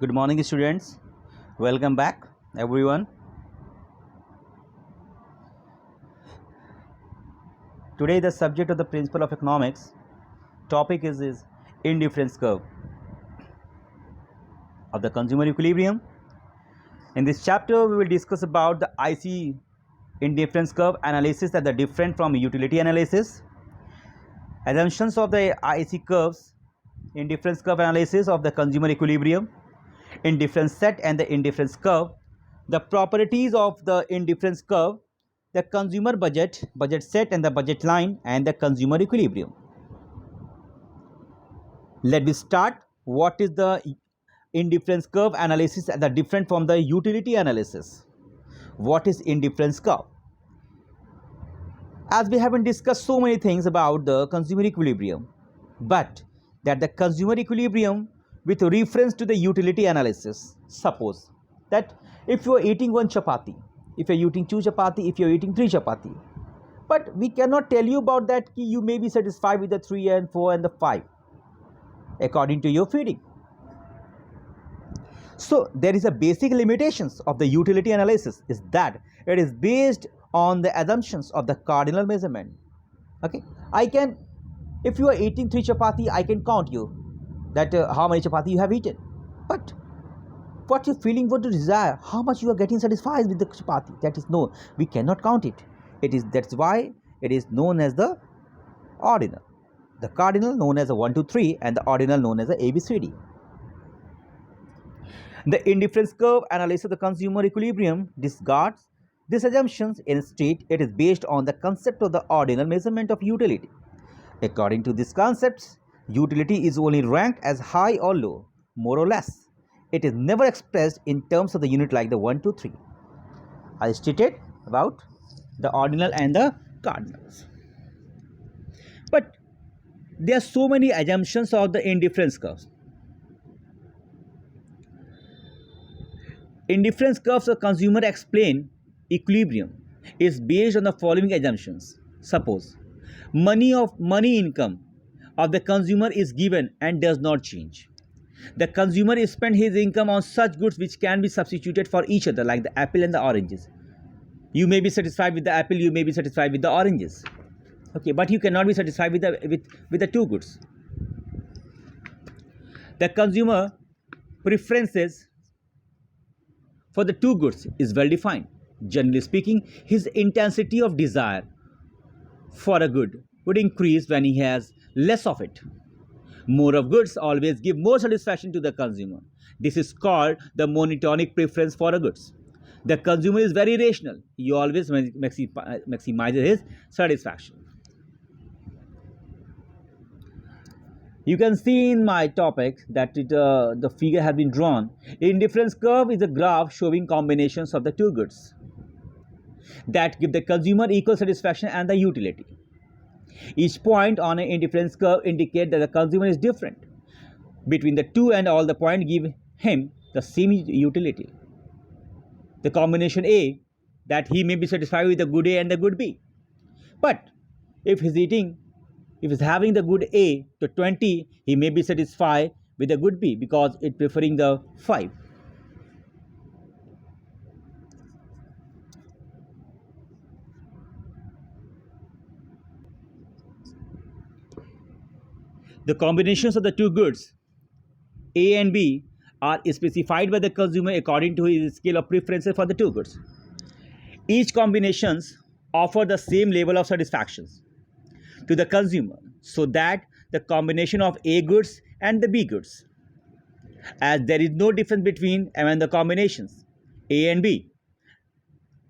Good morning, students. Welcome back, everyone. Today, the subject of the principle of economics topic is indifference curve of the consumer equilibrium. In this chapter, we will discuss about the IC indifference curve analysis that are different from utility analysis, assumptions of the IC curves, indifference curve analysis of the consumer equilibrium, indifference set and the indifference curve, the properties of the indifference curve, the consumer budget, budget set and the budget line, and the consumer equilibrium. Let me start. What is the indifference curve analysis that are different from the utility analysis? What is indifference curve? As we haven't discussed so many things about the consumer equilibrium, but that the consumer equilibrium with reference to the utility analysis. Suppose that if you are eating one chapati, if you are eating two chapati, if you are eating three chapati, but we cannot tell you about that you may be satisfied with the 3 and 4 and the 5 according to your feeding. So there is a basic limitations of the utility analysis is that it is based on the assumptions of the cardinal measurement. Okay, I can, if you are eating 3 chapati, I can count you that how many chapati you have eaten, but what you feeling, what you desire, how much you are getting satisfied with the chapati, that is no, we cannot count it. It is, that's why it is known as the ordinal, the cardinal known as a 1 2 3 and the ordinal known as a ABCD. The indifference curve analysis of the consumer equilibrium disregards these assumptions. Instead, it is based on the concept of the ordinal measurement of utility. According to these concepts, utility is only ranked as high or low, more or less. It is never expressed in terms of the unit like the 1 2 3. I stated about the ordinal and the cardinals. But there are so many assumptions of the indifference curves. Indifference curves of consumer explain equilibrium is based on the following assumptions. Suppose money income of the consumer is given and does not change. The consumer spends his income on such goods which can be substituted for each other, like the apple and the oranges. You may be satisfied with the apple, you may be satisfied with the oranges. Okay, but you cannot be satisfied with the two goods. The consumer preferences for the two goods is well defined. Generally speaking, his intensity of desire for a good would increase when he has less of it. More of goods always give more satisfaction to the consumer. This is called the monotonic preference for a goods. The consumer is very rational. He always maximizes his satisfaction. You can see in my topic that the figure has been drawn. Indifference curve is a graph showing combinations of the two goods that give the consumer equal satisfaction and the utility. Each point on an indifference curve indicates that the consumer is different between the two, and all the points give him the same utility. The combination A, that he may be satisfied with the good A and the good B. But if he's having the good A to 20, he may be satisfied with the good B because it preferring the 5. The combinations of the two goods A and B are specified by the consumer according to his scale of preferences for the two goods. Each combinations offer the same level of satisfactions to the consumer, so that the combination of A goods and the B goods, as there is no difference between among the combinations A and B,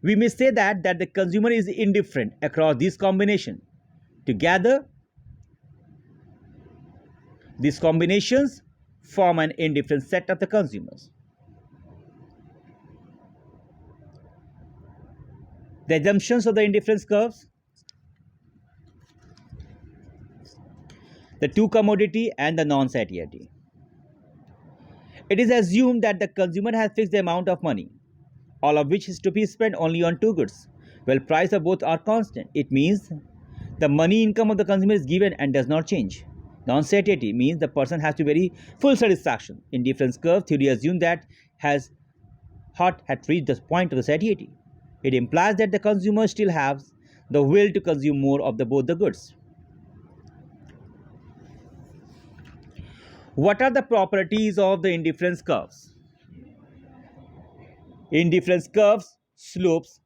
we may say that the consumer is indifferent across these combinations. Together, these combinations form an indifferent set of the consumers. The assumptions of the indifference curves: the two commodity and the non-satiety. It is assumed that the consumer has fixed the amount of money, all of which is to be spent only on two goods, while price of both are constant. It means the money income of the consumer is given and does not change. Non-satiety means the person has to very full satisfaction. Indifference curve theory assumes that has heart had reached the point of the satiety. It implies that the consumer still has the will to consume more of the both the goods. What are the properties of the indifference curves? Indifference curves slopes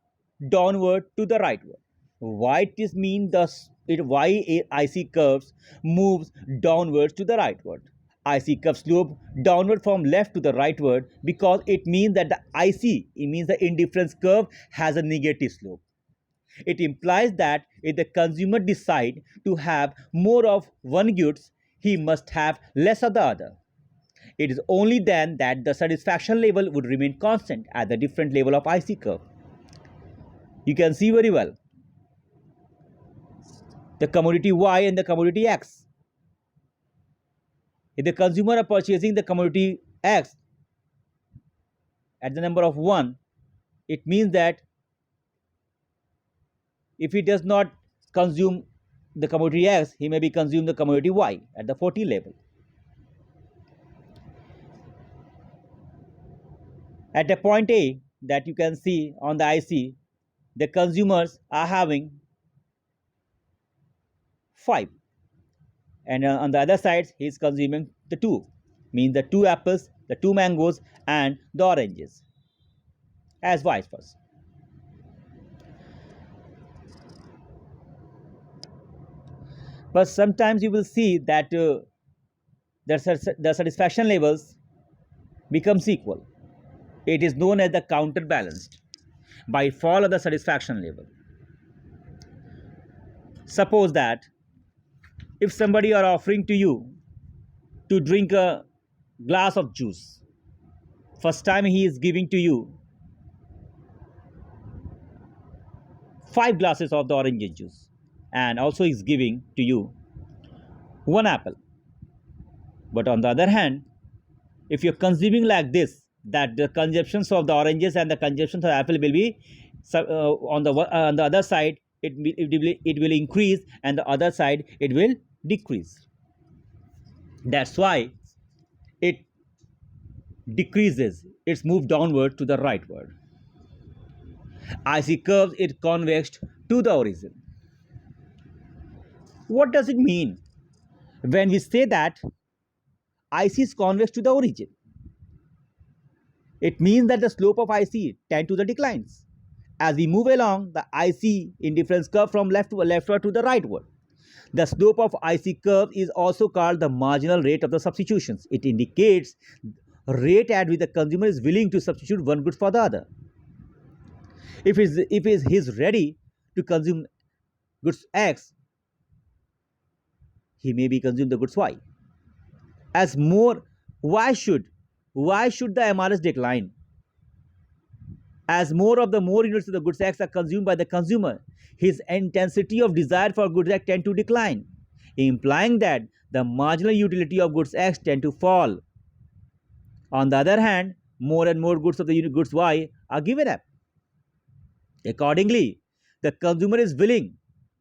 downward to the rightward. Why this mean thus why IC curves moves downwards to the rightward? IC curve slope downward from left to the rightward because it means that the IC, it means the indifference curve has a negative slope. It implies that if the consumer decide to have more of one goods, he must have less of the other. It is only then that the satisfaction level would remain constant at the different level of IC curve. You can see very well the commodity Y and the commodity X. If the consumer are purchasing the commodity X at the number of 1, it means that if he does not consume the commodity X, he may be consume the commodity Y at the 40 level. At the point A that you can see on the IC, the consumers are having 5, and on the other side he is consuming the 2, means the 2 apples, the 2 mangoes and the oranges, as vice versa. But sometimes you will see that the satisfaction levels becomes equal. It is known as the counterbalanced by fall of the satisfaction level. Suppose that if somebody are offering to you to drink a glass of juice, first time he is giving to you 5 glasses of the orange juice, and also is giving to you 1 apple. But on the other hand, if you're consuming like this, that the consumptions of the oranges and the consumptions of apple will be on the other side it will increase, and the other side it will decrease. That's why it decreases, it's moved downward to the rightward. IC curves it convex to the origin. What does it mean when we say that IC is convex to the origin? It means that the slope of IC tend to the declines. As we move along, the IC indifference curve from leftward to the rightward. The slope of IC curve is also called the marginal rate of the substitutions. It indicates rate at which the consumer is willing to substitute one good for the other. If he is ready to consume goods X, he may be consume the goods Y. As more, why should the MRS decline? As more units of the goods X are consumed by the consumer, his intensity of desire for goods X tend to decline, implying that the marginal utility of goods X tend to fall. On the other hand, more and more goods of the unit goods Y are given up. Accordingly, the consumer is willing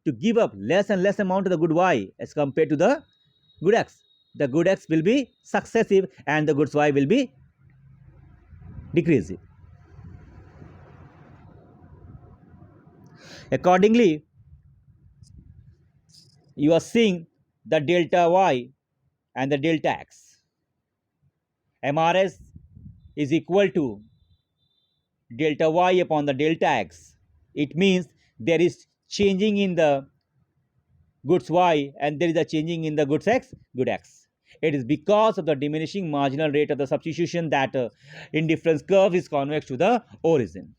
to give up less and less amount of the good Y as compared to the good X. The good X will be successive and the goods Y will be decreasing. Accordingly, you are seeing the delta Y and the delta X. MRS is equal to delta Y upon the delta X. It means there is changing in the goods Y and there is a changing in the goods X, good X. It is because of the diminishing marginal rate of the substitution that indifference curve is convex to the origin.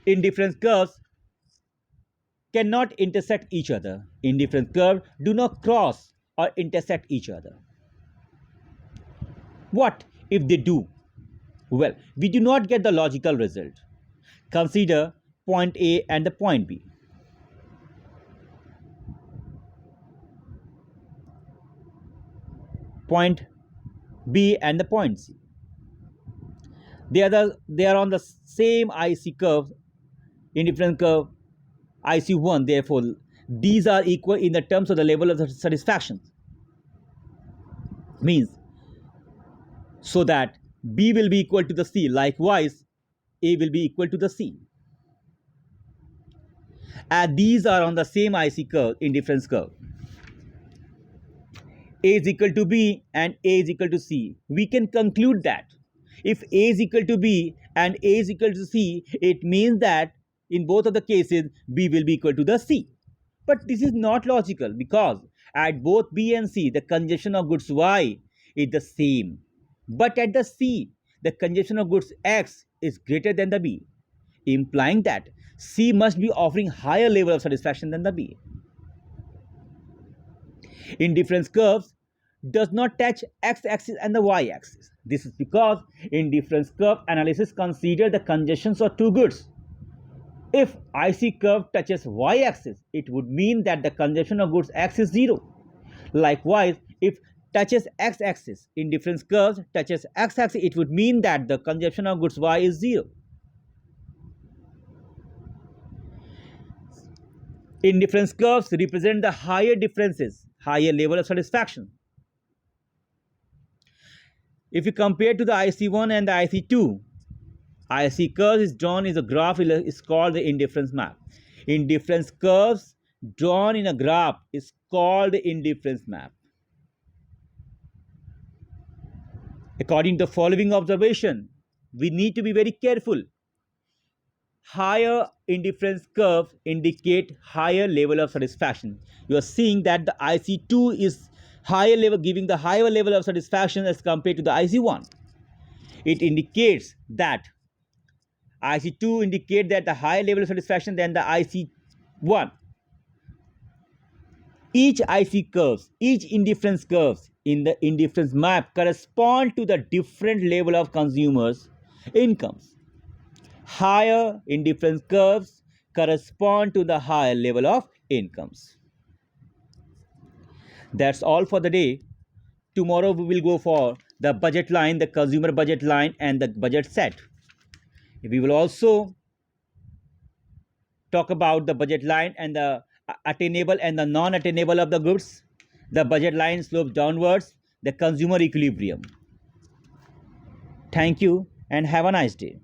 Indifference curves cannot intersect each other. Indifference curves do not cross or intersect each other. What if they do? Well, we do not get the logical result. Consider point A and the point B. Point B and the point C. They are on the same IC curve, indifference curve IC1. Therefore, these are equal in the terms of the level of satisfaction. Means, so that B will be equal to the C. Likewise, A will be equal to the C. And these are on the same IC curve, indifference curve. A is equal to B and A is equal to C. We can conclude that if A is equal to B and A is equal to C, it means that in both of the cases, B will be equal to the C. But this is not logical, because at both B and C, the congestion of goods Y is the same. But at the C, the congestion of goods X is greater than the B, implying that C must be offering higher level of satisfaction than the B. Indifference curves does not touch x-axis and the y-axis. This is because indifference curve analysis considers the congestions of two goods. If IC curve touches y-axis, it would mean that the congestion of goods X is 0. Likewise, if touches x-axis, indifference curves touches x-axis, it would mean that the congestion of goods Y is 0. Indifference curves represent the higher differences, higher level of satisfaction. If you compare to the IC1 and the IC2, IC curve is drawn in a graph is called the indifference map. Indifference curves drawn in a graph is called the indifference map. According to the following observation, we need to be very careful. Higher indifference curve indicate higher level of satisfaction. You are seeing that the IC2 is higher level, giving the higher level of satisfaction as compared to the IC1. It indicates that IC2 indicate that the higher level of satisfaction than the IC1. Each IC curves, each indifference curves in the indifference map correspond to the different level of consumers' incomes. Higher indifference curves correspond to the higher level of incomes. That's all for the day. Tomorrow we will go for the budget line, the consumer budget line, and the budget set. We will also talk about the budget line and the attainable and the non-attainable of the goods. The budget line slopes downwards, the consumer equilibrium. Thank you and have a nice day.